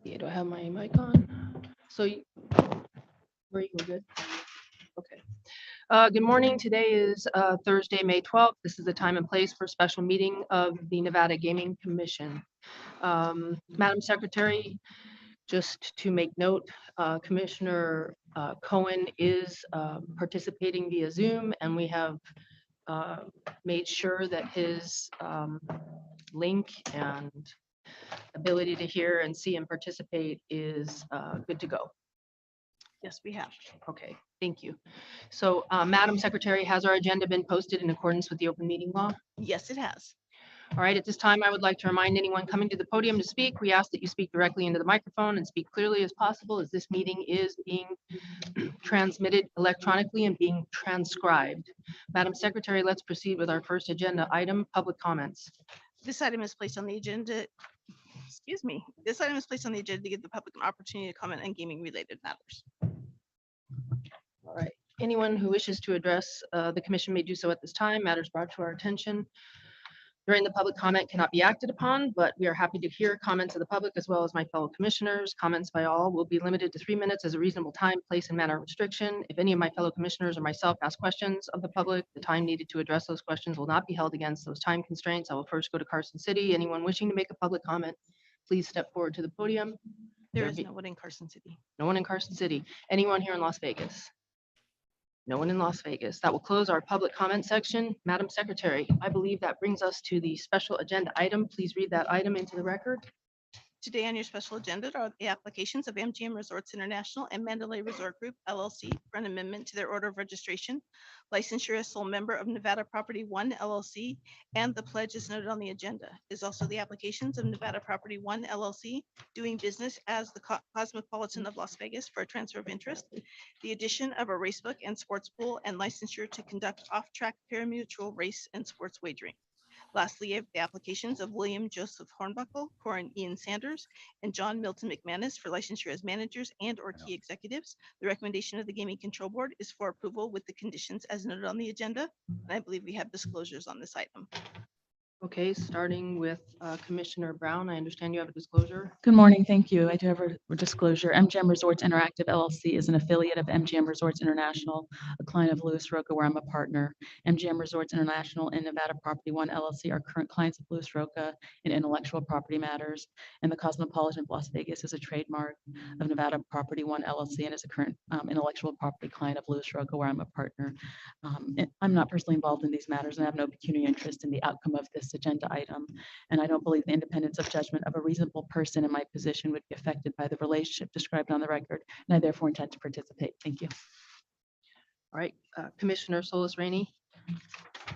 Yeah, do I have my mic on? So, where you go good? Okay. Good morning. Today is Thursday, May 12th. This is the time and place for a special meeting of the Nevada Gaming Commission. Madam Secretary, just to make note, Commissioner Cohen is participating via Zoom, and we have made sure that his link and ability to hear and see and participate is good to go. Yes, we have. Okay, thank you. So, Madam Secretary, has our agenda been posted in accordance with the open meeting law? Yes, it has. All right, at this time, I would like to remind anyone coming to the podium to speak, we ask that you speak directly into the microphone and speak clearly as possible, as this meeting is being transmitted electronically and being transcribed. Madam Secretary, let's proceed with our first agenda item, public comments. This item is placed on the agenda. Excuse me. This item is placed on the agenda to give the public an opportunity to comment on gaming related matters. All right, anyone who wishes to address the commission may do so at this time. Matters brought to our attention during the public comment cannot be acted upon, but we are happy to hear comments of the public as well as my fellow commissioners. Comments by all will be limited to 3 minutes as a reasonable time, place, and manner of restriction. If any of my fellow commissioners or myself ask questions of the public, the time needed to address those questions will not be held against those time constraints. I will first go to Carson City. Anyone wishing to make a public comment, please step forward to the podium. There is no one in Carson City. No one in Carson City. Anyone here in Las Vegas? No one in Las Vegas. That will close our public comment section. Madam Secretary, I believe that brings us to the special agenda item. Please read that item into the record. Today on your special agenda are the applications of Mgm Resorts International and Mandalay Resort Group LLC for an amendment to their order of registration, licensure as sole member of Nevada Property One LLC, and the pledge is noted on the agenda. Is also the applications of Nevada Property One LLC doing business as the Cosmopolitan of Las Vegas for a transfer of interest, the addition of a racebook and sports pool, and licensure to conduct off-track pari-mutuel race and sports wagering. Lastly, the applications of William Joseph Hornbuckle, Corin Ian Sanders, and John Milton McManus for licensure as managers and/or key executives. The recommendation of the Gaming Control Board is for approval with the conditions as noted on the agenda. And I believe we have disclosures on this item. Okay, starting with Commissioner Brown. I understand you have a disclosure. Good morning. Thank you. I do have a disclosure. MGM Resorts Interactive LLC is an affiliate of MGM Resorts International, a client of Louis Roca, where I'm a partner. MGM Resorts International and Nevada Property One LLC are current clients of Louis Roca in intellectual property matters. And the Cosmopolitan of Las Vegas is a trademark of Nevada Property One LLC and is a current intellectual property client of Louis Roca, where I'm a partner. I'm not personally involved in these matters and I have no pecuniary interest in the outcome of this agenda item. And I don't believe the independence of judgment of a reasonable person in my position would be affected by the relationship described on the record. And I therefore intend to participate. Thank you. All right, Commissioner Solis Rainey.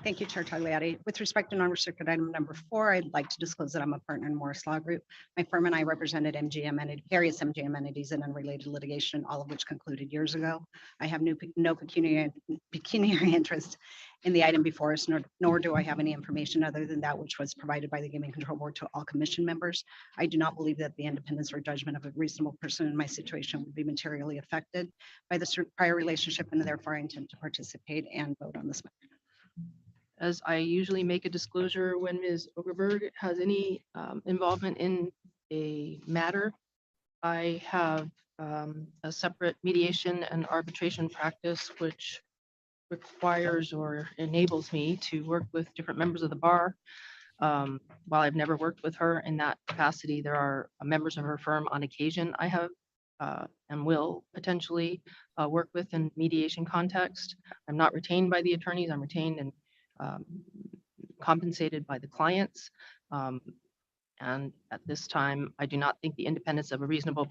Thank you, Chair Tagliati. With respect to non-restricted item number 4, I'd like to disclose that I'm a partner in Morris Law Group. My firm and I represented various MGM entities in unrelated litigation, all of which concluded years ago. I have no pecuniary interest in the item before us, nor do I have any information other than that which was provided by the Gaming Control Board to all commission members. I do not believe that the independence or judgment of a reasonable person in my situation would be materially affected by the prior relationship, and therefore I intend to participate and vote on this matter. As I usually make a disclosure when Ms. Ogerberg has any involvement in a matter, I have a separate mediation and arbitration practice which requires or enables me to work with different members of the bar. While I've never worked with her in that capacity, there are members of her firm on occasion I have and will potentially work with in mediation context. I'm not retained by the attorneys, I'm retained and compensated by the clients. And at this time, I do not think the independence of a reasonable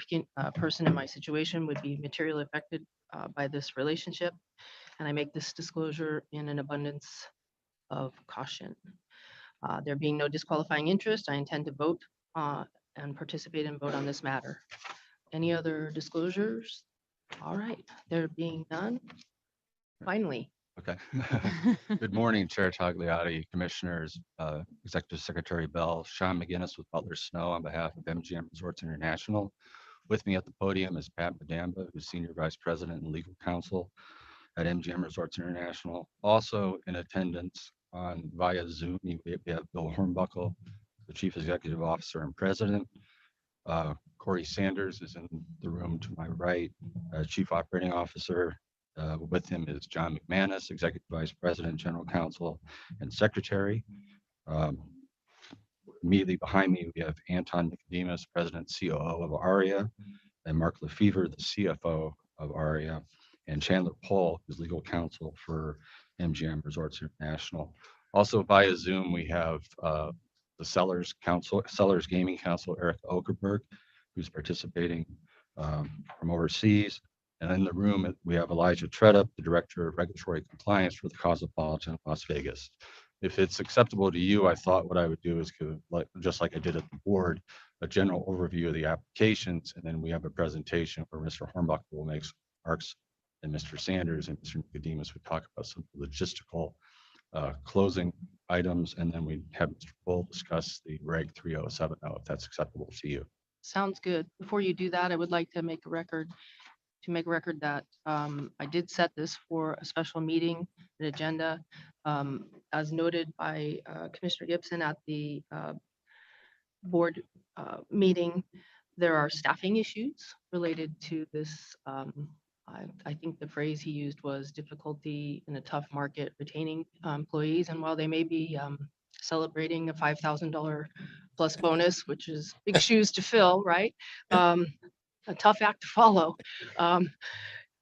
person in my situation would be materially affected by this relationship. And I make this disclosure in an abundance of caution. There being no disqualifying interest, I intend to vote and participate and vote on this matter. Any other disclosures? All right, there being none, finally. Okay. Good morning, Chair Tagliati, Commissioners, Executive Secretary Bell, Sean McGinnis with Butler Snow on behalf of MGM Resorts International. With me at the podium is Pat Madamba, who's Senior Vice President and Legal Counsel at MGM Resorts International. Also in attendance via Zoom, we have Bill Hornbuckle, the Chief Executive Officer and President, Corey Sanders is in the room to my right, Chief Operating Officer. With him is John McManus, Executive Vice President, General Counsel, and Secretary. Um, Immediately behind me, we have Anton Nicodemus, President COO of ARIA, and Mark Lefevre, the CFO of ARIA, and Chandler Pohl, who's legal counsel for MGM Resorts International. Also via Zoom, we have the Sellers Gaming Council, Eric Okerberg, who's participating from overseas. And in the room, we have Elijah Tredup, the Director of Regulatory Compliance for the Cosmopolitan of Las Vegas. If it's acceptable to you, I thought what I would do is give, just like I did at the board, a general overview of the applications, and then we have a presentation where Mr. Hornbuckle will make some remarks, and Mr. Sanders and Mr. Nicodemus would talk about some logistical closing items, and then we have Mr. Bull discuss the Reg 3070, if that's acceptable to you. Sounds good. Before you do that, I would like to make a record that I did set this for a special meeting, an agenda. As noted by Commissioner Gibson at the board meeting, there are staffing issues related to this. I think the phrase he used was difficulty in a tough market retaining employees. And while they may be celebrating a $5,000 plus bonus, which is big shoes to fill, right? A tough act to follow.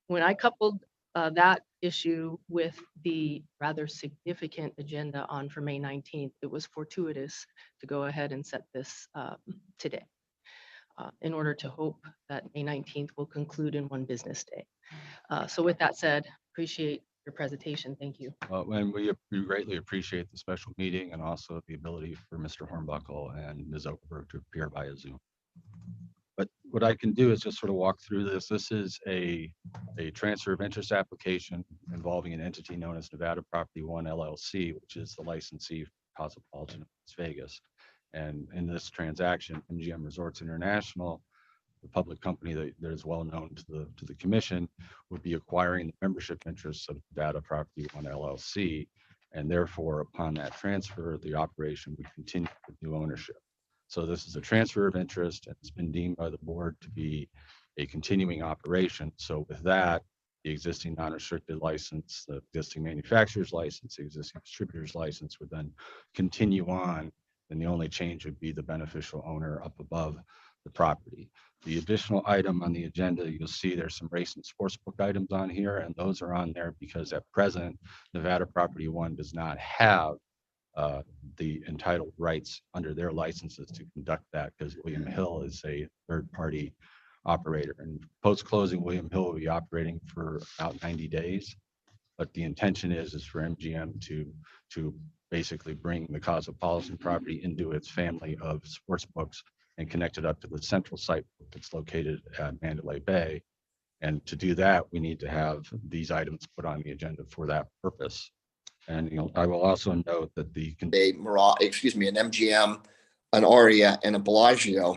When I coupled that issue with the rather significant agenda on for May 19th, it was fortuitous to go ahead and set this today in order to hope that May 19th will conclude in one business day. So with that said, appreciate your presentation. Thank you. And we greatly appreciate the special meeting and also the ability for Mr. Hornbuckle and Ms. Okerberg to appear via Zoom. But what I can do is just sort of walk through this. This is a transfer of interest application involving an entity known as Nevada Property One LLC, which is the licensee for Cosmopolitan of Las Vegas. And in this transaction, MGM Resorts International, the public company that is well known to the commission, would be acquiring the membership interests of Nevada Property One LLC. And therefore, upon that transfer, the operation would continue with new ownership. So this is a transfer of interest, and it's been deemed by the board to be a continuing operation. So with that, the existing non-restricted license, the existing manufacturer's license, the existing distributor's license would then continue on, and the only change would be the beneficial owner up above the property. The additional item on the agenda, you'll see there's some race and sportsbook items on here, and those are on there because at present, Nevada Property One does not have the entitled rights under their licenses to conduct that, because William Hill is a third-party operator. And post-closing, William Hill will be operating for about 90 days. But the intention is for MGM to basically bring the Cosmopolitan property into its family of sports books and connect it up to the central site that's located at Mandalay Bay. And to do that, we need to have these items put on the agenda for that purpose. And I will also note that an MGM, an ARIA, and a Bellagio.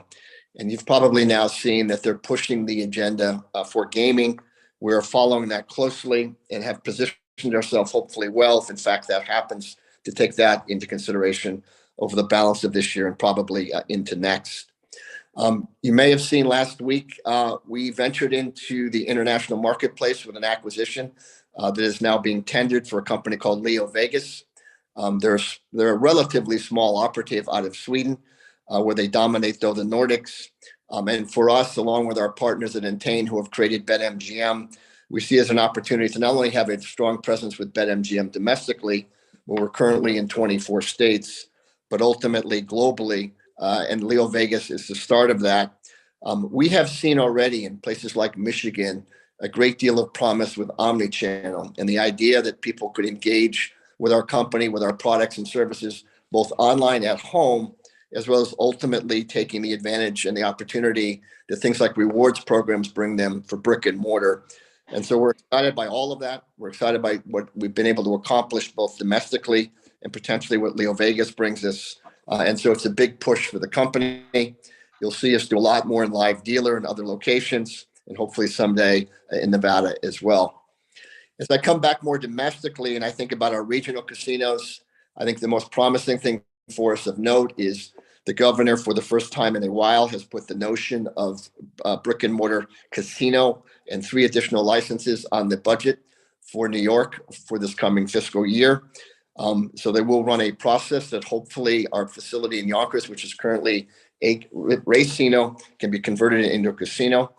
And you've probably now seen that they're pushing the agenda for gaming. We're following that closely and have positioned ourselves hopefully well, if in fact that happens, to take that into consideration over the balance of this year and probably into next. You may have seen last week, we ventured into the international marketplace with an acquisition that is now being tendered for a company called Leo Vegas. They're a relatively small operative out of Sweden, where they dominate though the Nordics. And for us, along with our partners at Entain, who have created BetMGM, we see as an opportunity to not only have a strong presence with BetMGM domestically, where we're currently in 24 states, but ultimately globally. And Leo Vegas is the start of that. We have seen already in places like Michigan a great deal of promise with omnichannel and the idea that people could engage with our company, with our products and services, both online at home, as well as ultimately taking the advantage and the opportunity that things like rewards programs bring them for brick and mortar. And so we're excited by all of that. We're excited by what we've been able to accomplish both domestically and potentially what Leo Vegas brings us. And so it's a big push for the company. You'll see us do a lot more in live dealer and other locations, and hopefully someday in Nevada as well. As I come back more domestically and I think about our regional casinos, I think the most promising thing for us of note is The governor, for the first time in a while, has put the notion of brick and mortar casino and 3 additional licenses on the budget for New York for this coming fiscal year. So they will run a process that hopefully our facility in Yonkers, which is currently a racino, can be converted into a casino.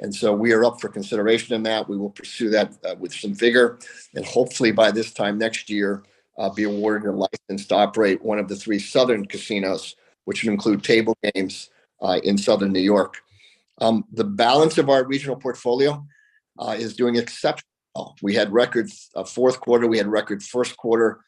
And so we are up for consideration in that. We will pursue that with some vigor, and hopefully by this time next year, be awarded a license to operate one of the 3 southern casinos, which would include table games in southern New York. The balance of our regional portfolio is doing exceptional. We had record fourth quarter, we had record first quarter,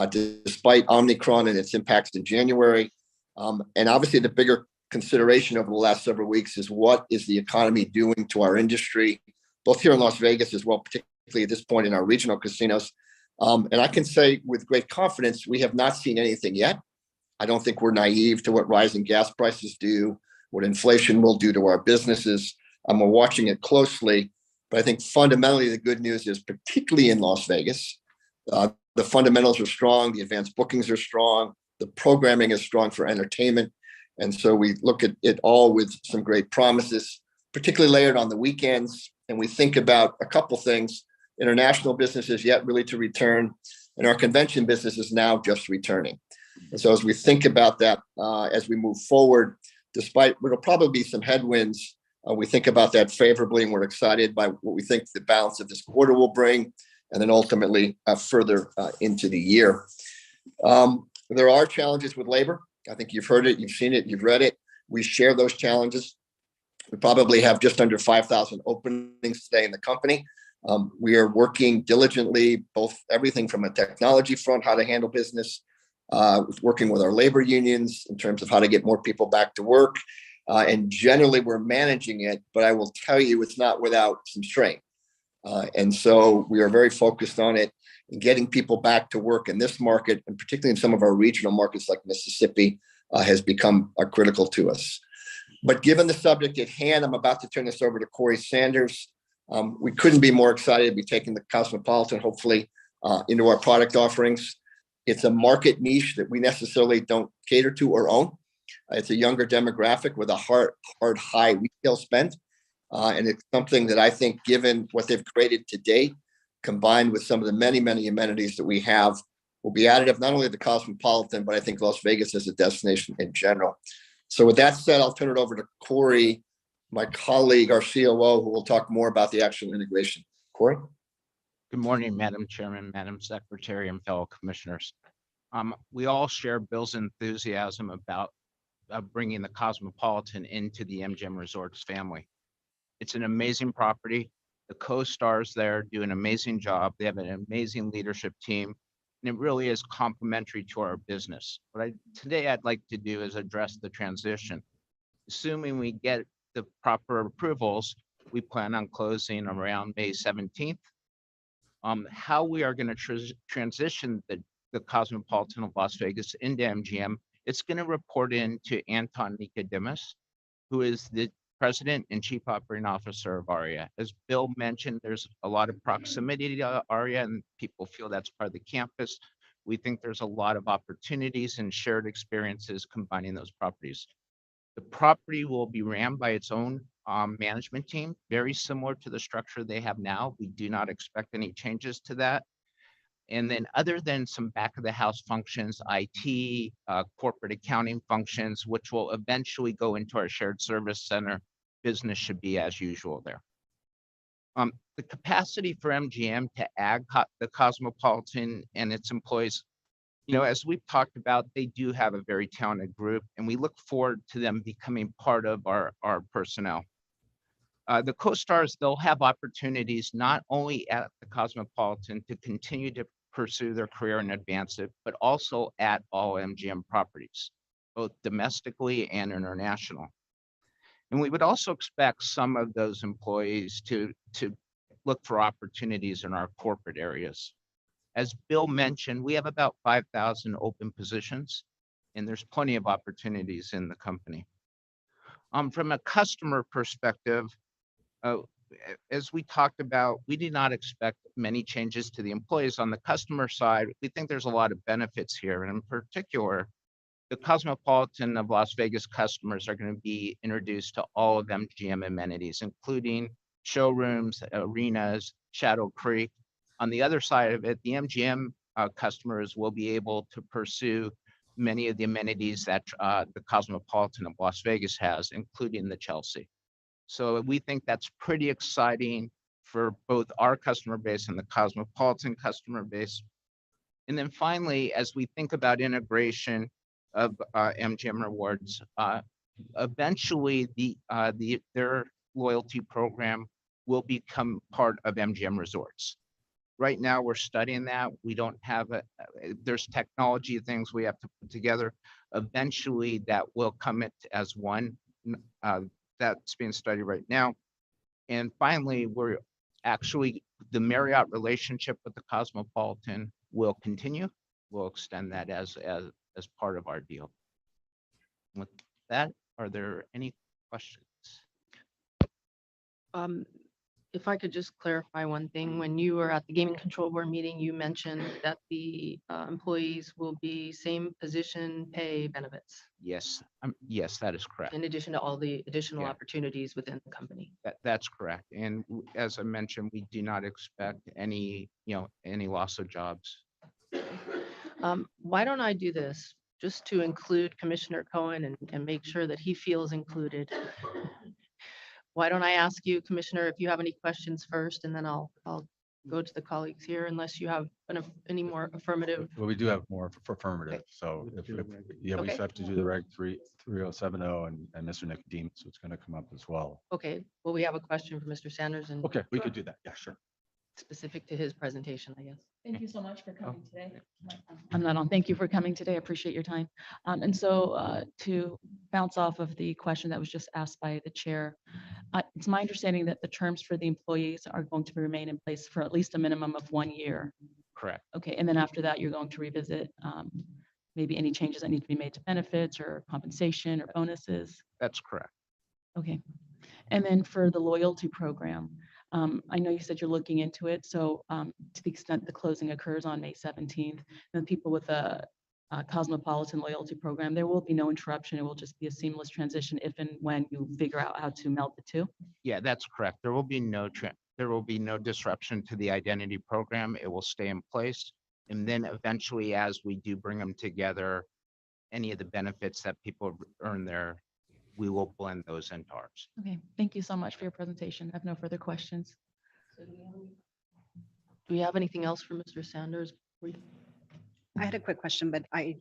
despite Omicron and its impacts in January. And obviously the bigger consideration over the last several weeks is what is the economy doing to our industry, both here in Las Vegas as well, particularly at this point in our regional casinos. And I can say with great confidence, we have not seen anything yet. I don't think we're naive to what rising gas prices do, what inflation will do to our businesses. We're watching it closely, but I think fundamentally the good news is, particularly in Las Vegas, the fundamentals are strong, the advanced bookings are strong, the programming is strong for entertainment. And so we look at it all with some great promises, particularly layered on the weekends. And we think about a couple things. International business is yet really to return, and our convention business is now just returning. And so as we think about that, as we move forward, despite what will probably be some headwinds, we think about that favorably, and we're excited by what we think the balance of this quarter will bring, and then ultimately further into the year. There are challenges with labor. I think you've heard it, you've seen it, you've read it. We share those challenges. We probably have just under 5,000 openings today in the company. We are working diligently, both everything from a technology front, how to handle business, working with our labor unions in terms of how to get more people back to work. And generally we're managing it, but I will tell you it's not without some strain. And so we are very focused on it, and getting people back to work in this market, and particularly in some of our regional markets like Mississippi, has become critical to us. But given the subject at hand, I'm about to turn this over to Corey Sanders. We couldn't be more excited to be taking the Cosmopolitan, hopefully, into our product offerings. It's a market niche that we necessarily don't cater to or own. It's a younger demographic with a hard high retail spend. And it's something that I think, given what they've created to date, combined with some of the many, many amenities that we have, will be additive not only to the Cosmopolitan, but I think Las Vegas as a destination in general. So with that said, I'll turn it over to Corey, my colleague, our COO, who will talk more about the actual integration. Corey? Good morning, Madam Chairman, Madam Secretary, and fellow commissioners. We all share Bill's enthusiasm about bringing the Cosmopolitan into the MGM Resorts family. It's an amazing property. The co-stars there do an amazing job. They have an amazing leadership team, and it really is complementary to our business. Today I'd like to do is address the transition. Assuming we get the proper approvals, we plan on closing around May 17th. How we are going to transition the Cosmopolitan of Las Vegas into MGM, it's going to report in to Anton Nicodemus, who is the President and Chief Operating Officer of ARIA. As Bill mentioned, there's a lot of proximity to ARIA, and people feel that's part of the campus. We think there's a lot of opportunities and shared experiences combining those properties. The property will be ran by its own management team, very similar to the structure they have now. We do not expect any changes to that. And then other than some back of the house functions, IT, corporate accounting functions, which will eventually go into our shared service center, business should be as usual there. The capacity for MGM to add the Cosmopolitan and its employees, as we've talked about, they do have a very talented group, and we look forward to them becoming part of our personnel. The co-stars, they'll have opportunities not only at the Cosmopolitan to continue to pursue their career and advance it, but also at all MGM properties, both domestically and international. And we would also expect some of those employees to look for opportunities in our corporate areas. As Bill mentioned, we have about 5,000 open positions, and there's plenty of opportunities in the company. From a customer perspective, as we talked about, we do not expect many changes to the employees. On the customer side, we think there's a lot of benefits here. And in particular, the Cosmopolitan of Las Vegas customers are going to be introduced to all of MGM amenities, including showrooms, arenas, Shadow Creek. On the other side of it, the MGM customers will be able to pursue many of the amenities that the Cosmopolitan of Las Vegas has, including the Chelsea. So we think that's pretty exciting for both our customer base and the Cosmopolitan customer base. And then finally, as we think about integration of MGM Rewards, eventually their loyalty program will become part of MGM Resorts. Right now, we're studying that. We don't have there's technology things we have to put together. Eventually, that will come as one. That's being studied right now. And finally, we're actually, the Marriott relationship with the Cosmopolitan will continue. We'll extend that as part of our deal. With that, are there any questions? If I could just clarify one thing, when you were at the Gaming Control Board meeting, you mentioned that the employees will be same position, pay, benefits, Yes, yes, that is correct. in addition to all the additional Yeah. opportunities within the company. That's correct. And as I mentioned, we do not expect any loss of jobs. Why don't I do this, just to include Commissioner Cohen and make sure that he feels included? Why don't I ask you, Commissioner, if you have any questions first, and then I'll go to the colleagues here unless you have any more affirmative. Well, we do have more for affirmative. So we Okay. still have to do the reg 3070 and Mr. Nicodemus, so it's going to come up as well. Okay, well, we have a question for Mr. Sanders and Okay, we could do that. Yeah, sure. specific to his presentation, I guess. Thank you so much for coming today. I'm not on. Thank you for coming today. I appreciate your time. And so to bounce off of the question that was just asked by the chair, it's my understanding that the terms for the employees are going to remain in place for at least a minimum of 1 year. Correct. Okay, and then after that, you're going to revisit maybe any changes that need to be made to benefits or compensation or bonuses. That's correct. Okay. And then for the loyalty program, I know you said you're looking into it. So to the extent the closing occurs on May 17th, then people with a Cosmopolitan loyalty program, there will be no interruption. It will just be a seamless transition if and when you figure out how to meld the two. Yeah, that's correct. There will be no disruption to the identity program. It will stay in place. And then eventually, as we do bring them together, any of the benefits that people earn there, we will blend those into ours. Okay, thank you so much for your presentation. I have no further questions. Do we have anything else for Mr. Sanders? I had a quick question, but I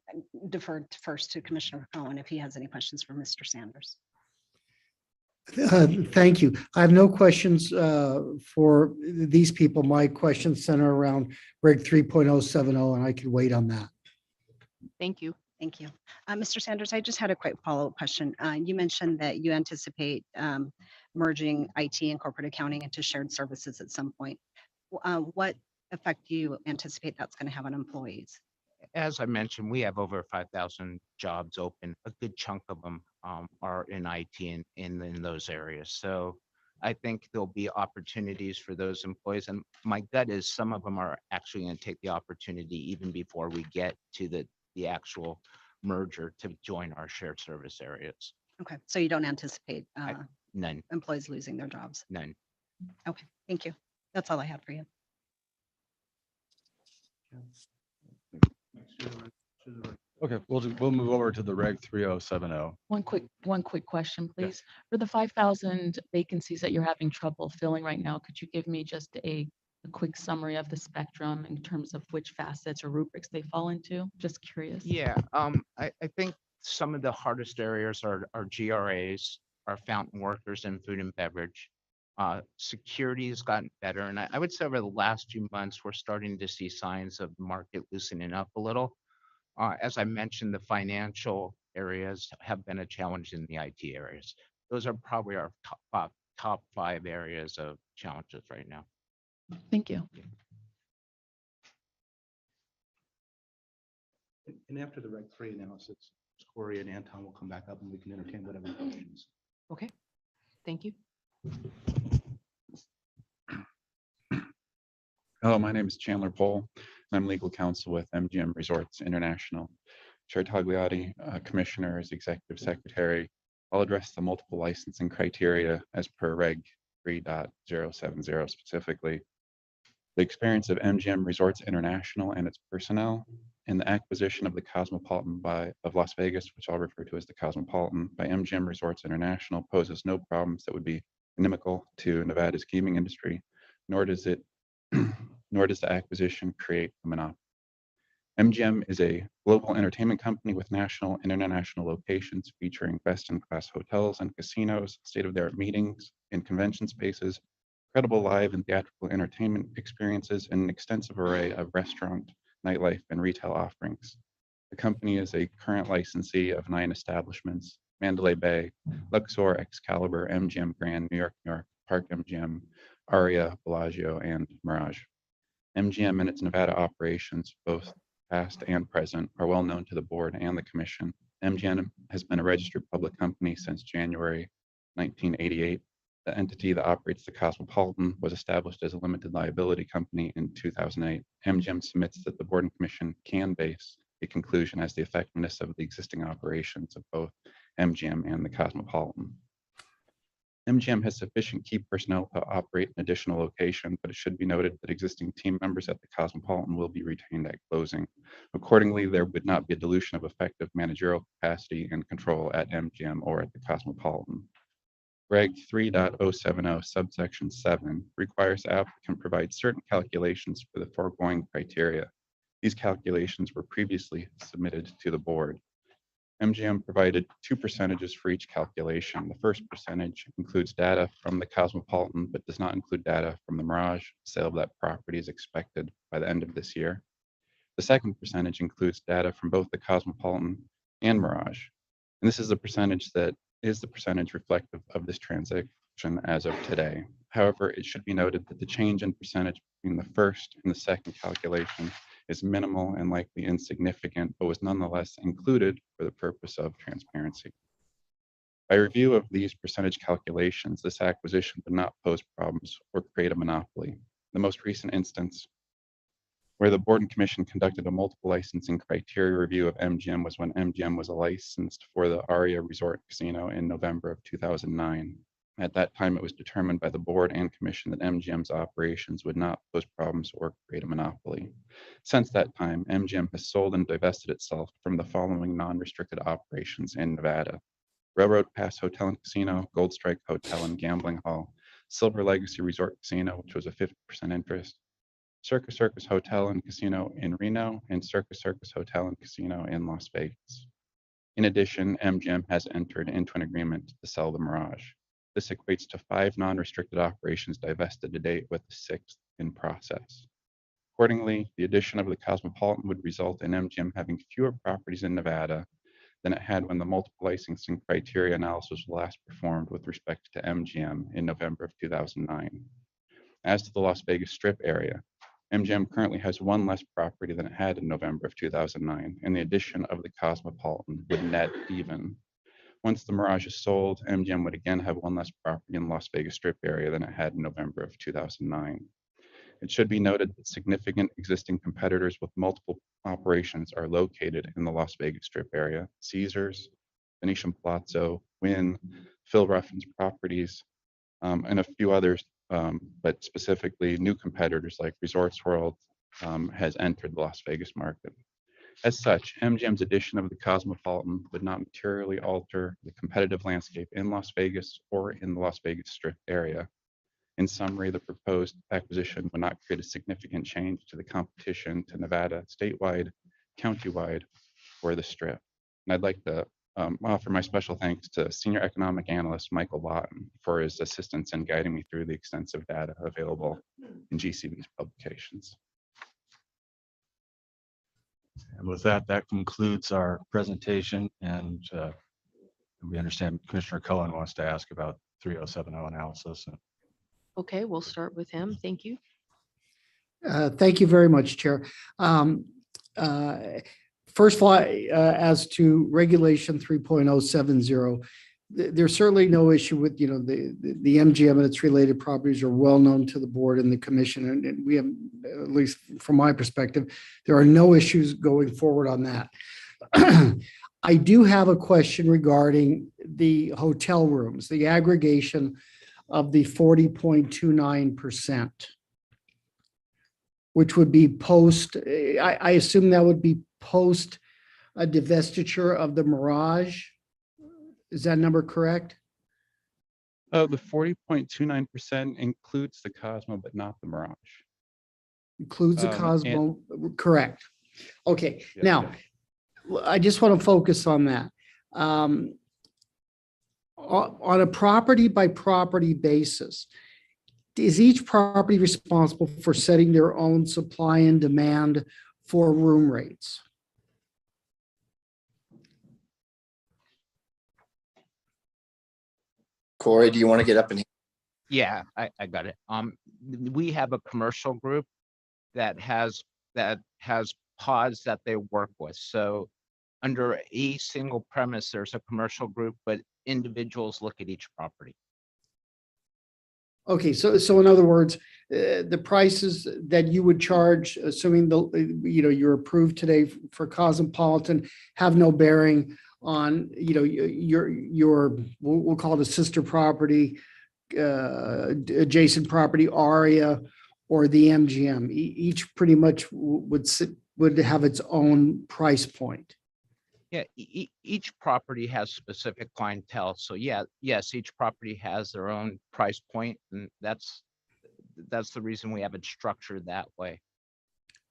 deferred first to Commissioner Cohen if he has any questions for Mr. Sanders. Thank you. I have no questions for these people. My questions center around Reg 3.070, and I can wait on that. Thank you. Thank you. Mr. Sanders, I just had a quick follow-up question. You mentioned that you anticipate merging IT and corporate accounting into shared services at some point. What effect do you anticipate that's going to have on employees? As I mentioned, we have over 5,000 jobs open. A good chunk of them are in IT and in those areas. So I think there'll be opportunities for those employees. And my gut is some of them are actually going to take the opportunity even before we get to the actual merger to join our shared service areas. Okay, so you don't anticipate None, employees losing their jobs? none. Okay, thank you. That's all I had for you. Okay, we'll move over to the Reg 3070. One quick question, please. For the 5,000 vacancies that you're having trouble filling right now, could you give me just a quick summary of the spectrum in terms of which facets or rubrics they fall into? Just curious. Yeah, I think some of the hardest areas are GRAs, our fountain workers and food and beverage. Security has gotten better. And I would say over the last few months, we're starting to see signs of market loosening up a little. As I mentioned, the financial areas have been a challenge in the IT areas. Those are probably our top 5 areas of challenges right now. Thank you. And after the Reg 3 analysis, Corey and Anton will come back up and we can entertain whatever questions. Okay, thank you. Hello, my name is Chandler Pohl. I'm legal counsel with MGM Resorts International. Chair Tagliati, Commissioners, Executive Secretary, I'll address the multiple licensing criteria as per Reg 3.070 specifically. The experience of MGM Resorts International and its personnel in the acquisition of the Cosmopolitan of Las Vegas, which I'll refer to as the Cosmopolitan, by MGM Resorts International poses no problems that would be inimical to Nevada's gaming industry, nor does the acquisition create a monopoly. MGM is a global entertainment company with national and international locations featuring best-in-class hotels and casinos, state-of-the-art meetings and convention spaces, credible live and theatrical entertainment experiences, and an extensive array of restaurant, nightlife, and retail offerings. The company is a current licensee of 9 establishments: Mandalay Bay, Luxor, Excalibur, MGM Grand, New York, Park MGM, Aria, Bellagio, and Mirage. MGM and its Nevada operations, both past and present, are well known to the board and the commission. MGM has been a registered public company since January 1988. The entity that operates the Cosmopolitan was established as a limited liability company in 2008. MGM submits that the board and commission can base a conclusion as the effectiveness of the existing operations of both MGM and the Cosmopolitan. MGM has sufficient key personnel to operate an additional location, but it should be noted that existing team members at the Cosmopolitan will be retained at closing. Accordingly, there would not be a dilution of effective managerial capacity and control at MGM or at the Cosmopolitan. Reg 3.070 subsection 7 requires the applicant provide certain calculations for the foregoing criteria. These calculations were previously submitted to the board. MGM provided 2 percentages for each calculation. The first percentage includes data from the Cosmopolitan, but does not include data from the Mirage. Sale of that property is expected by the end of this year. The second percentage includes data from both the Cosmopolitan and Mirage. And this is the percentage that is the percentage reflective of this transaction as of today. However, it should be noted that the change in percentage between the first and the second calculation is minimal and likely insignificant, but was nonetheless included for the purpose of transparency. By review of these percentage calculations, this acquisition would not pose problems or create a monopoly. The most recent instance where the board and commission conducted a multiple licensing criteria review of MGM was when MGM was licensed for the Aria Resort Casino in November of 2009. At that time, it was determined by the board and commission that MGM's operations would not pose problems or create a monopoly. Since that time, MGM has sold and divested itself from the following non-restricted operations in Nevada: Railroad Pass Hotel and Casino, Gold Strike Hotel and Gambling Hall, Silver Legacy Resort Casino, which was a 50% interest, Circus Circus Hotel and Casino in Reno, and Circus Circus Hotel and Casino in Las Vegas. In addition, MGM has entered into an agreement to sell the Mirage. This equates to 5 non-restricted operations divested to date, with the 6th in process. Accordingly, the addition of the Cosmopolitan would result in MGM having fewer properties in Nevada than it had when the multiple licensing criteria analysis was last performed with respect to MGM in November of 2009. As to the Las Vegas Strip area, MGM currently has 1 less property than it had in November of 2009, and the addition of the Cosmopolitan would net even. Once the Mirage is sold, MGM would again have 1 less property in the Las Vegas Strip area than it had in November of 2009. It should be noted that significant existing competitors with multiple operations are located in the Las Vegas Strip area: Caesars, Venetian Palazzo, Wynn, Phil Ruffin's Properties, and a few others, but specifically new competitors like Resorts World has entered the Las Vegas market. As such, MGM's addition of the Cosmopolitan would not materially alter the competitive landscape in Las Vegas or in the Las Vegas Strip area. In summary, the proposed acquisition would not create a significant change to the competition to Nevada statewide, countywide, or the Strip. And I'd like to offer my special thanks to Senior Economic Analyst Michael Lawton for his assistance in guiding me through the extensive data available in GCV's publications. And with that, that concludes our presentation. And we understand Commissioner Cohen wants to ask about 3070 analysis. Okay, we'll start with him. Thank you. Thank you very much, Chair. First of all, as to Regulation 3.070, there's certainly no issue with, the MGM and its related properties are well known to the board and the commission. And we have, at least from my perspective, there are no issues going forward on that. I do have a question regarding the hotel rooms, the aggregation of the 40.29%, which would be post, I assume that would be post a divestiture of the Mirage. Is that number correct? The 40.29% includes the Cosmo, but not the Mirage. Includes the And- Cosmo, correct. Okay, Yes, now, I just want to focus on that. On a property by property basis, is each property responsible for setting their own supply and demand for room rates? Corey, do you want to get up and? Yeah, I got it. We have a commercial group that has pods that they work with. So under a single premise, there's a commercial group, but individuals look at each property. Okay, so in other words, the prices that you would charge, assuming you're approved today for Cosmopolitan, have no bearing on, your, we'll call it a sister property, adjacent property, ARIA, or the MGM. Each pretty much would have its own price point. Yeah, each property has specific clientele. So yes, each property has their own price point, and that's the reason we have it structured that way.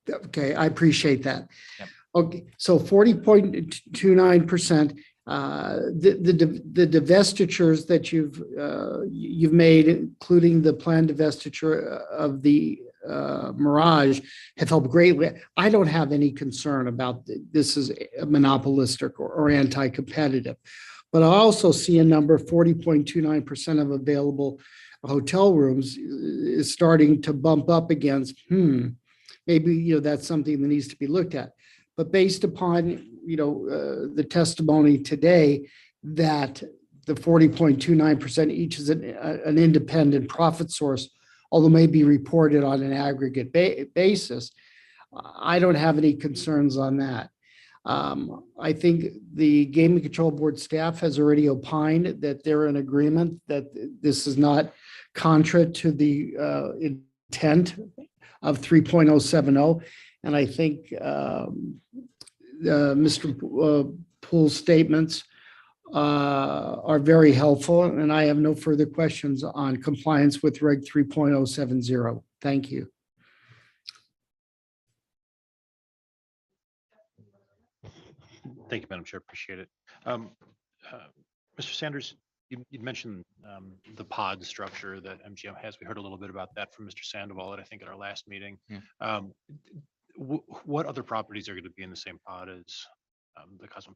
Okay, I appreciate that. Yep. Okay, so 40.29%, the divestitures that you've made, including the planned divestiture of the Mirage, have helped greatly. I don't have any concern about this is monopolistic or anti-competitive, but I also see a number, 40.29% of available hotel rooms is starting to bump up against, maybe, that's something that needs to be looked at. But based upon, the testimony today that the 40.29% each is an independent profit source, although may be reported on an aggregate basis, I don't have any concerns on that. I think the Gaming Control Board staff has already opined that they're in agreement that this is not contra to the intent of 3.070. And I think Mr. Poole's statements are very helpful, and I have no further questions on compliance with Reg 3.070. Thank you. Thank you, Madam Chair. Appreciate it. Mr. Sanders, you'd mentioned the pod structure that MGM has. We heard a little bit about that from Mr. Sandoval at, I think, at our last meeting. Yeah. What other properties are going to be in the same pod as the Cosmo?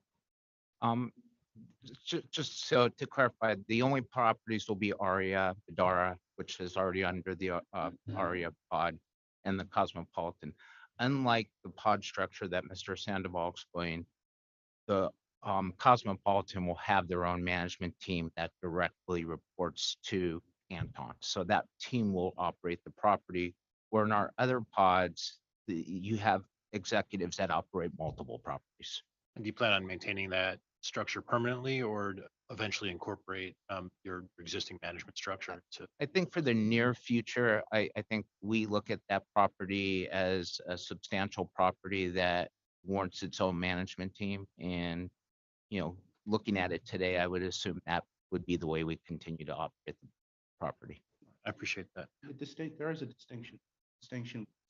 Just so to clarify, the only properties will be Aria, Vidara, which is already under the Aria pod, and the Cosmopolitan. Unlike the pod structure that Mr. Sandoval explained, the Cosmopolitan will have their own management team that directly reports to Anton. So that team will operate the property, where in our other pods, you have executives that operate multiple properties. And do you plan on maintaining that structure permanently, or eventually incorporate your existing management structure to? I think for the near future, I think we look at that property as a substantial property that warrants its own management team. And, looking at it today, I would assume that would be the way we continue to operate the property. I appreciate that. There is a distinction.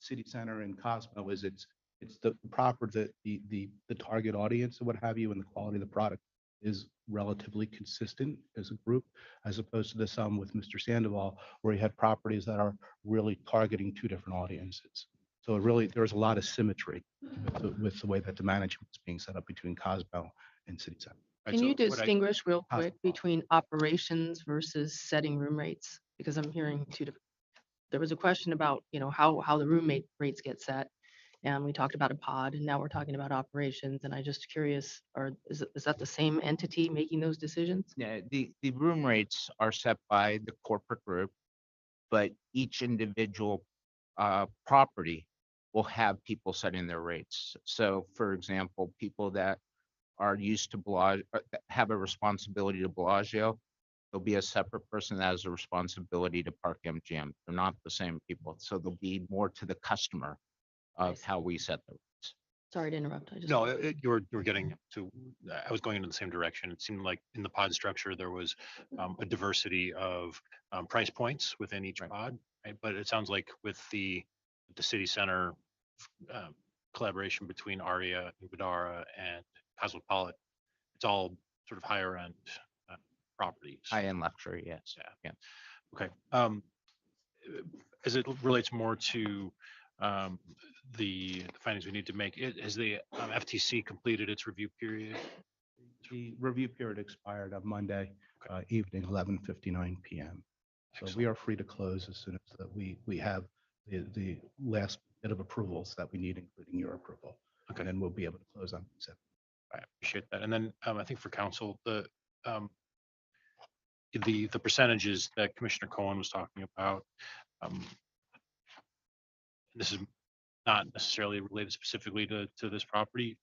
City Center and Cosmo is it's the proper, the target audience and what have you, and the quality of the product is relatively consistent as a group, as opposed to the sum with Mr. Sandoval, where you had properties that are really targeting two different audiences. So there's a lot of symmetry with the way that the management is being set up between Cosmo and City Center. Right, Can so you what I- distinguish real quick Cosmopolitan. between operations versus setting room rates? Because I'm hearing two different. There was a question about, how the rates get set. And we talked about a pod, and now we're talking about operations. And I just curious, is that the same entity making those decisions? Yeah, the room rates are set by the corporate group, but each individual property will have people setting their rates. So for example, people that are used to Bellagio, have a responsibility to Bellagio, there'll be a separate person that has a responsibility to Park MGM. They're not the same people. So there'll be more to the customer of how we set the rates. Sorry to interrupt. I just. No, you're getting to, I was going in the same direction. It seemed like in the pod structure, there was a diversity of price points within each pod, right? But it sounds like with the city center collaboration between Aria and Vdara and Cosmopolitan, it's all sort of higher end properties. High-end luxury, yes. Yeah. Okay. As it relates more to the findings we need to make, has the FTC completed its review period? The review period expired on Monday evening, 11:59 p.m. So we are free to close as soon as we have the last bit of approvals that we need, including your approval. Okay. And then we'll be able to close on 7. I appreciate that. And then I think for council, the percentages that Commissioner Cohen was talking about, this is not necessarily related specifically to this property.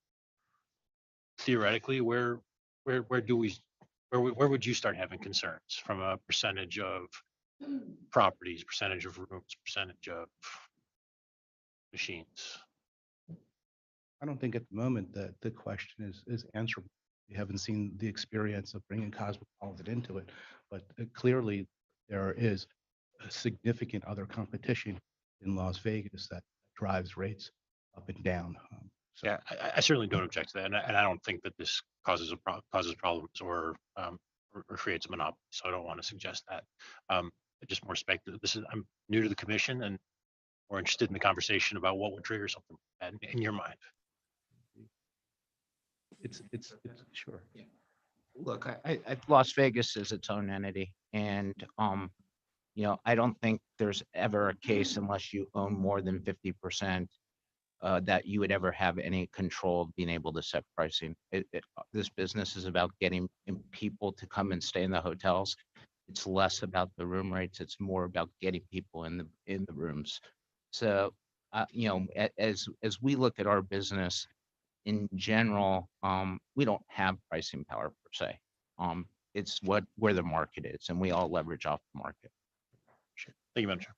Theoretically, where would you start having concerns from a percentage of properties, percentage of rooms, percentage of machines? I don't think at the moment that the question is answerable. We haven't seen the experience of bringing Cosmopolitan into it, but clearly there is a significant other competition in Las Vegas that drives rates up and down. So Yeah, I certainly don't object to that, and I don't think that this causes problems or creates a monopoly. So I don't want to suggest that. Just more speculative. I'm new to the commission and more interested in the conversation about what would trigger something like that in your mind. it's sure. Look, I Las Vegas is its own entity, and I don't think there's ever a case unless you own more than 50% that you would ever have any control of being able to set pricing. This business is about getting people to come and stay in the hotels. It's less about the room rates. It's more about getting people in the rooms. So, as we look at our business in general, we don't have pricing power per se. It's where the market is, and we all leverage off the market. Sure. Thank you, Madam Chair.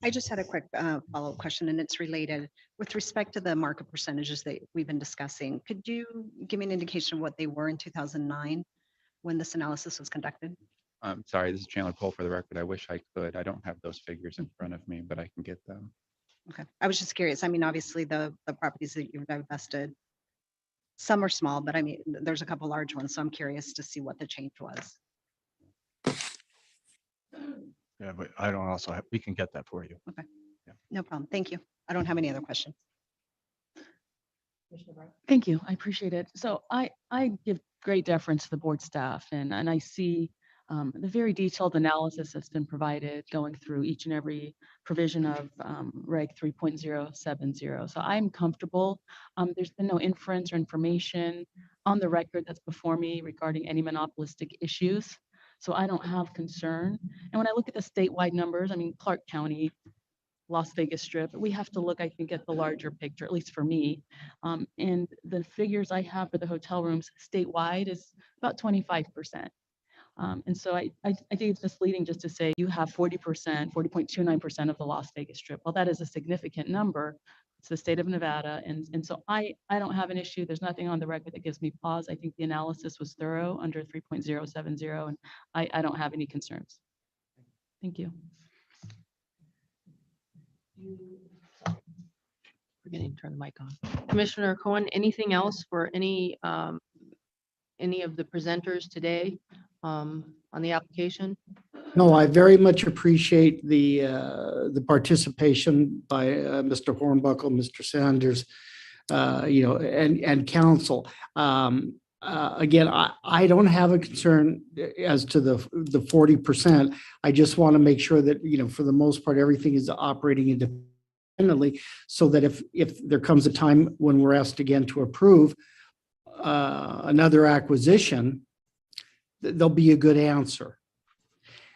I just had a quick follow-up question, and it's related. With respect to the market percentages that we've been discussing, could you give me an indication of what they were in 2009 when this analysis was conducted? I'm sorry, this is Chandler Cole for the record. I wish I could. I don't have those figures in front of me, but I can get them. Okay, I was just curious. I mean, obviously the properties that you've divested, some are small, but I mean, there's a couple large ones, so I'm curious to see what the change was. Yeah, but I don't also have, we can get that for you. No problem. Thank you. I don't have any other questions. Thank you. I appreciate it. So I give great deference to the board staff, and I see the very detailed analysis that's been provided going through each and every provision of Reg 3.070. So I'm comfortable. There's been no inference or information on the record that's before me regarding any monopolistic issues. So I don't have concern. And when I look at the statewide numbers, I mean, Clark County, Las Vegas Strip, we have to look, I think, at the larger picture, at least for me. And the figures I have for the hotel rooms statewide is about 25%. And so I think it's misleading just to say you have 40%, 40.29% of the Las Vegas Strip. Well, that is a significant number. It's the state of Nevada. And so I don't have an issue. There's nothing on the record that gives me pause. I think the analysis was thorough under 3.070, and I don't have any concerns. Thank you. Forgetting to turn the mic on. Commissioner Cohen, anything else for any of the presenters today on the application? No, I very much appreciate the participation by Mr. Hornbuckle, Mr. Sanders, and council. Again, I don't have a concern as to the 40%. I just want to make sure that, for the most part, everything is operating independently, so that if there comes a time when we're asked again to approve another acquisition, there'll be a good answer.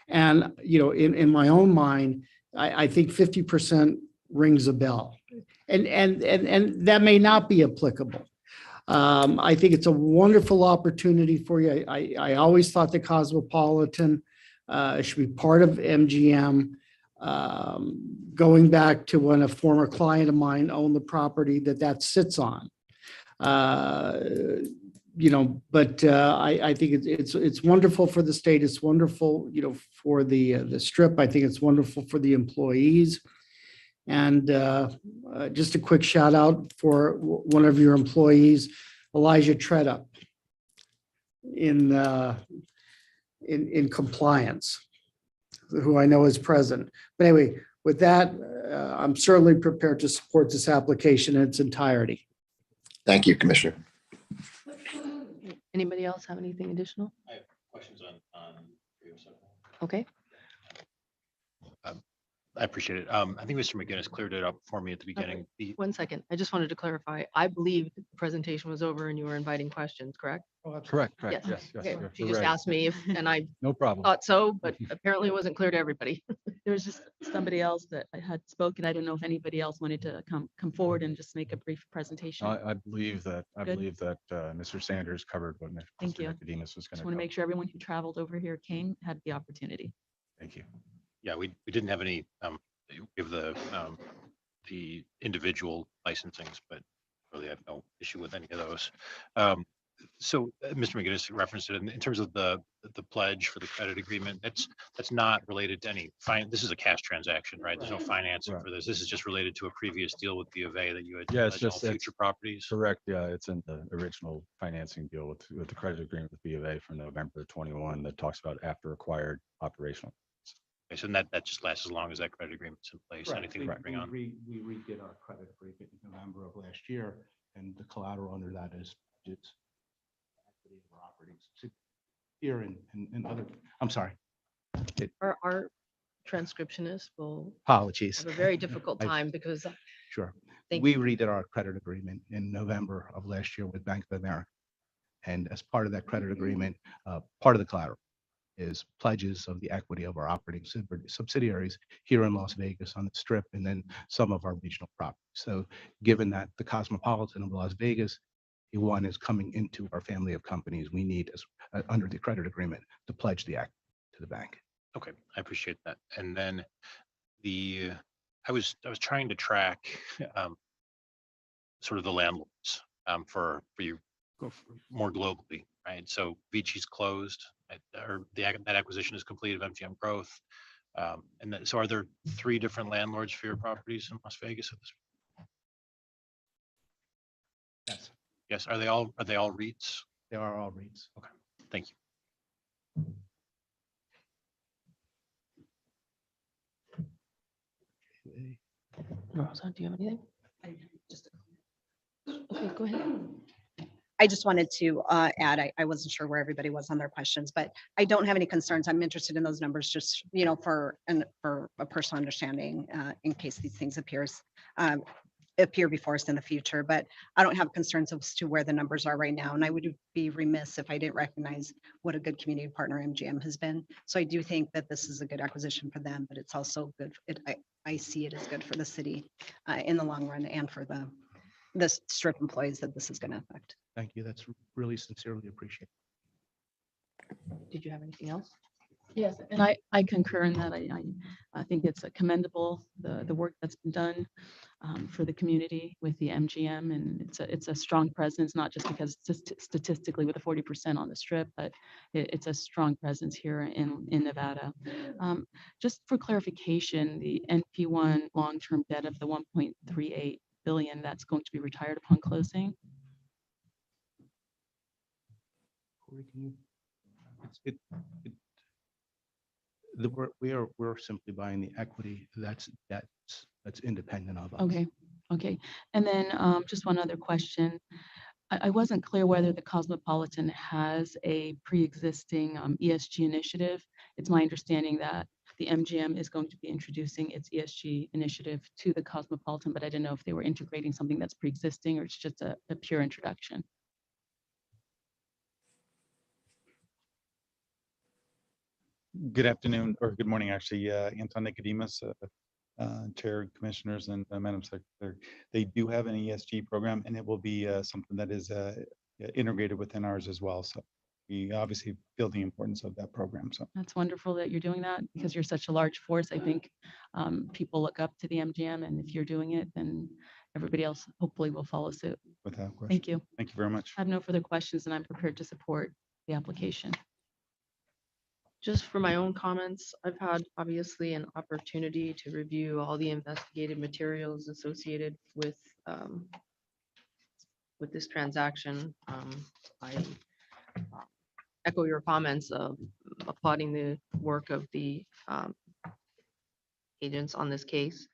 And, in my own mind, I think 50% rings a bell. and that may not be applicable. I think it's a wonderful opportunity for you. I always thought the Cosmopolitan should be part of MGM. Going back to when a former client of mine owned the property that sits on. But I think it's wonderful for the state. It's wonderful, for the Strip. I think it's wonderful for the employees. And just a quick shout out for one of your employees, Elijah Treadup, in compliance, who I know is present. But anyway, with that, I'm certainly prepared to support this application in its entirety. Thank you, Commissioner. Anybody else have anything additional? I have questions on. Okay. I appreciate it. I think Mr. McGinnis cleared it up for me at the beginning. The, 1 second. I just wanted to clarify. I believe the presentation was over and you were inviting questions, correct? Correct, Yes. yes, Okay. you're She just right. asked me if, and I No problem. thought so, but apparently it wasn't clear to everybody. There was just somebody else that I had spoken. I don't know if anybody else wanted to come forward and just make a brief presentation. I believe that, Good. Mr. Sanders covered what Thank Mr. you. Nicodemus was going Just to want to cover. make sure everyone who traveled over here came, had the opportunity. Thank you. yeah, we didn't have any, we have the individual licensings, but really I have no issue with any of those. So Mr. McGinnis referenced it in terms of the pledge for the credit agreement. That's not related to any this is a cash transaction, right? There's no financing Right. for this. This is just related to a previous deal with B of A that you had Yeah, it's pledged all just- future properties. Correct, yeah, it's in the original financing deal with the credit agreement with B of A from November 21 that talks about after acquired operational. Okay, so that just lasts as long as that credit agreement's in place. Anything we bring on. We redid our credit agreement in November of last year, and the collateral under that is it's equity of our operating here and other, I'm sorry. Our transcriptionist will Apologies. have a very difficult I- time because Sure. Thank We redid our credit agreement in November of last year with Bank of America. And as part of that credit agreement, part of the collateral is pledges of the equity of our operating subsidiaries here in Las Vegas on the Strip, and then some of our regional properties. So given that the Cosmopolitan of Las Vegas, one is coming into our family of companies, we need under the credit agreement to pledge the equity to the bank. Okay, I appreciate that. And then I was trying to track sort of the landlords for you more globally, right? So Vici's closed, or that acquisition is completed of MGM Growth. And then, so are there 3 different landlords for your properties in Las Vegas at this? Yes, Yes, are they all REITs? they are all REITs. Okay, thank you. Rosa, do you have anything? Okay, go ahead. I just wanted to add, I wasn't sure where everybody was on their questions, but I don't have any concerns. I'm interested in those numbers just, for a personal understanding in case these things appear before us in the future. But I don't have concerns as to where the numbers are right now. And I would be remiss if I didn't recognize what a good community partner MGM has been. So I do think that this is a good acquisition for them, but it's also good. I see it as good for the city in the long run and for the Strip employees that this is going to affect. Thank you. That's really sincerely appreciated. Did you have anything else? Yes, and I concur in that. I think it's commendable, the work that's been done for the community with the MGM, and it's a strong presence, not just because statistically with the 40% on the Strip, but it's a strong presence here in Nevada. Just for clarification, the NP1 long-term debt of the 1.38 billion that's going to be retired upon closing. Corey, can you? We're simply buying the equity that's independent of us. Okay. And then just one other question. I wasn't clear whether the Cosmopolitan has a pre-existing ESG initiative. It's my understanding that the MGM is going to be introducing its ESG initiative to the Cosmopolitan, but I didn't know if they were integrating something that's pre-existing or it's just a pure introduction. Good afternoon, or good morning, actually. Anton Nicodemus, Chair, Commissioners, and Madam Secretary. They do have an ESG program, and it will be something that is integrated within ours as well. So we obviously feel the importance of that program. So That's wonderful that you're doing that because you're such a large force. I think people look up to the MGM, and if you're doing it, then everybody else hopefully will follow suit. without question. Thank you. Thank you very much. I have no further questions, and I'm prepared to support the application. Just for my own comments, I've had obviously an opportunity to review all the investigative materials associated with this transaction. I echo your comments of applauding the work of the agents on this case.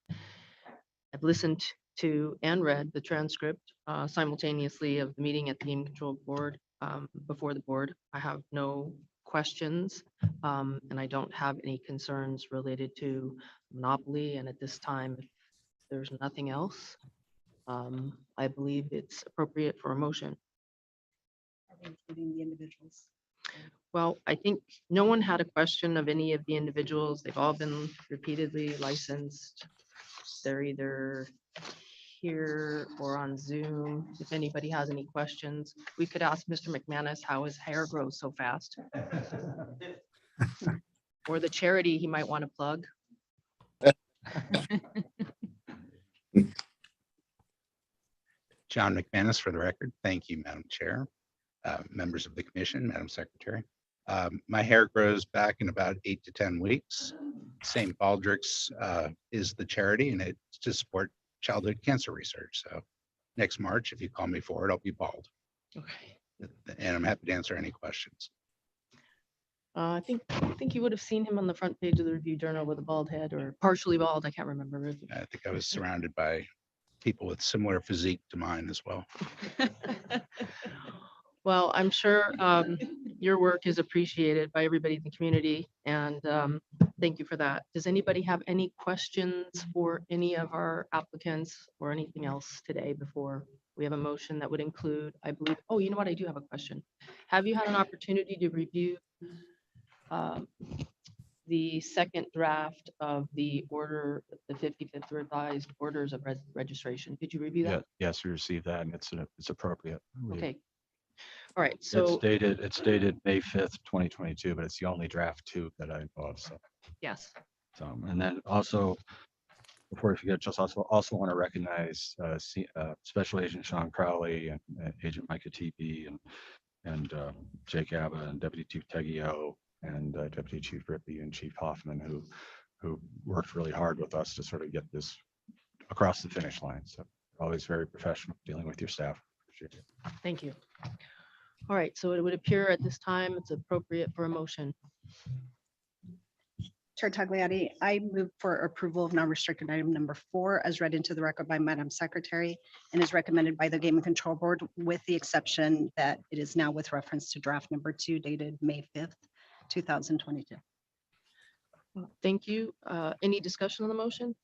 I've listened to and read the transcript simultaneously of the meeting at the Game Control Board before the board. I have no questions and I don't have any concerns related to monopoly. And at this time, if there's nothing else, I believe it's appropriate for a motion. Are we including the individuals? Well, I think no one had a question of any of the individuals. They've all been repeatedly licensed. They're either here or on Zoom. If anybody has any questions, we could ask Mr. McManus how his hair grows so fast. Or the charity he might want to plug. John McManus for the record. Thank you, Madam Chair, members of the commission, Madam Secretary. My hair grows back in about 8 to 10 weeks. St. Baldrick's is the charity, and it's to support childhood cancer research. So next March, if you call me for it, I'll be bald. Okay. And I'm happy to answer any questions. I think you would have seen him on the front page of the Review Journal with a bald head or partially bald. I can't remember. I think I was surrounded by people with similar physique to mine as well. Well, I'm sure your work is appreciated by everybody in the community, and thank you for that. Does anybody have any questions for any of our applicants or anything else today before we have a motion that would include, I believe, oh, you know what, I do have a question. Have you had an opportunity to review the second draft of the order, the 55th revised orders of registration? Did you review Yeah, that? yes, we received that and it's appropriate. Okay. All right, so It's dated May 5th, 2022, but it's the only draft two that I know of. So, yes. and then also, before I forget, just also want to recognize Special Agent Sean Crowley and Agent Micah TB and Jake Abba and Deputy Chief Teggio and Deputy Chief Rippey and Chief Hoffman who worked really hard with us to sort of get this across the finish line. So always very professional dealing with your staff. Appreciate it. Thank you. All right, so it would appear at this time it's appropriate for a motion. Chair Tagliati, I move for approval of non-restricted item number 4 as read into the record by Madam Secretary and is recommended by the Game and Control Board with the exception that it is now with reference to draft number 2 dated May 5th, 2022. Thank you. Any discussion on the motion?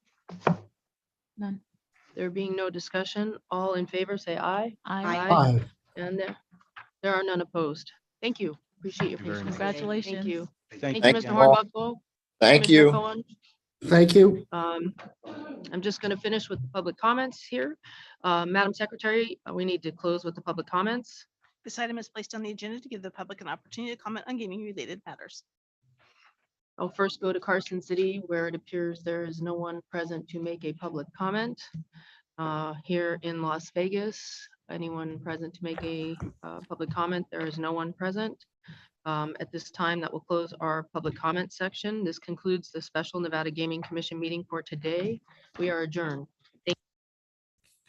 None. There being no discussion, all in favor, say aye. Aye. And there are none opposed. Thank you. Appreciate your Thank you very patience. much. today. Thank Congratulations. you. Thank Thank you. you, Thank Mr. you all. Hornbuckle. Thank Mr. you. Cohen. Thank you. I'm just going to finish with the public comments here. Madam Secretary, we need to close with the public comments. This item is placed on the agenda to give the public an opportunity to comment on gaming related matters. I'll first go to Carson City, where it appears there is no one present to make a public comment. Here in Las Vegas, anyone present to make a public comment? There is no one present. At this time, that will close our public comment section. This concludes the special Nevada Gaming Commission meeting for today. We are adjourned.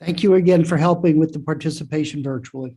Thank you again for helping with the participation virtually.